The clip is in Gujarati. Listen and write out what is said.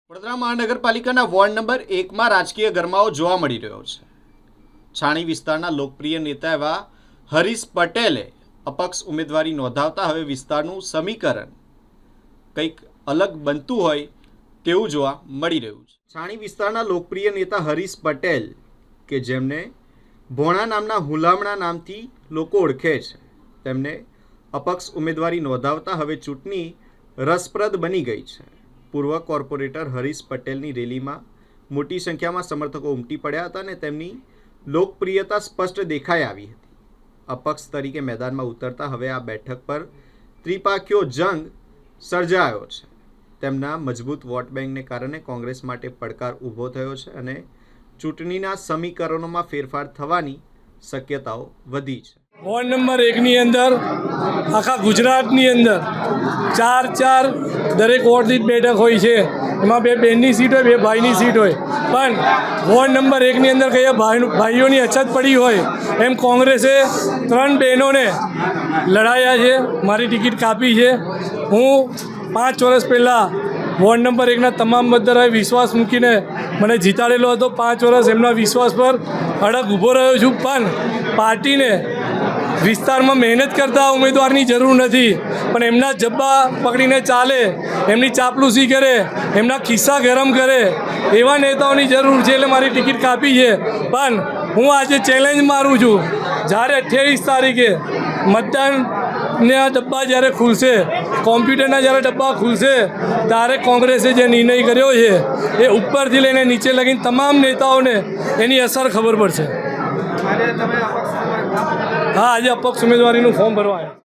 વડોદરા મહાનગરપાલિકાના વોર્ડ નંબર 1 માં રાજકીય ગરમાવો જોવા મળી રહ્યો છે। છાણી વિસ્તારના લોકપ્રિય નેતા એવા હરીશ પટેલે અપક્ષ ઉમેદવારી નોંધાવતા હવે વિસ્તારનું સમીકરણ કંઈક અલગ બનતું હોય તેવું જોવા મળી રહ્યું છે। છાણી વિસ્તારના લોકપ્રિય નેતા હરીશ પટેલ કે જેમને ભોણા નામના હુલામણા નામથી લોકો ઓળખે છે, તેમને અપક્ષ ઉમેદવારી નોંધાવતા હવે ચૂંટણી રસપ્રદ બની ગઈ છે। પૂર્વ કોર્પોરેટર હરીશ પટેલની રેલીમાં મોટી સંખ્યામાં સમર્થકો ઉમટી પડ્યા હતા અને તેમની લોકપ્રિયતા સ્પષ્ટ દેખાઈ આવી હતી। અપક્ષ તરીકે મેદાનમાં ઉતરતા હવે આ બેઠક પર ત્રિપાખીયો જંગ સર્જાયો છે। તેમના મજબૂત વોટ બેંકને કારણે કોંગ્રેસ માટે પડકાર ઊભો થયો છે અને ચૂંટણીના સમીકરણોમાં ફેરફાર થવાની શક્યતાઓ વધી છે। વોર્ડ નંબર 1ની અંદર આખા ગુજરાતની અંદર ચાર દરેક વોર્ડ દીઠ બેઠક હોય છે। એમાં 2 બહેનની સીટ હોય, 2 ભાઈની સીટ હોય, પણ વોર્ડ નંબર 1ની અંદર કયા ભાઈઓની અછત પડી હોય એમ કોંગ્રેસે 3 બહેનોને લડાયા છે, મારી ટિકિટ કાપી છે। હું 5 વર્ષ પહેલાં વોર્ડ નંબર 1ના તમામ મતદારોએ વિશ્વાસ મૂકીને મને જીતાડેલો હતો। 5 વર્ષ એમના વિશ્વાસ પર અડગ ઊભો રહ્યો છું, પણ પાર્ટીને વિસ્તારમાં મહેનત કરતા ઉમેદવારની જરૂર નથી, પણ એમના જબ્બા પકડીને ચાલે, એમની ચાપલુસી કરે, એમના ખિસ્સા ગરમ કરે એવા નેતાઓની જરૂર છે। એટલે મારી ટિકિટ કાપી છે, પણ હું આજે ચેલેન્જ મારું છું, જ્યારે 28 તારીખે મતદાનના ડબ્બા જ્યારે ખુલશે, કોમ્પ્યુટરના જ્યારે ડબ્બા ખુલશે, ત્યારે કોંગ્રેસે જે નિર્ણય કર્યો છે એ ઉપરથી લઈને નીચે લગીને તમામ નેતાઓને એની અસર ખબર પડશે। હા, આજે અપક્ષ ઉમેદવારીનું ફોર્મ ભરવા આવ્યા।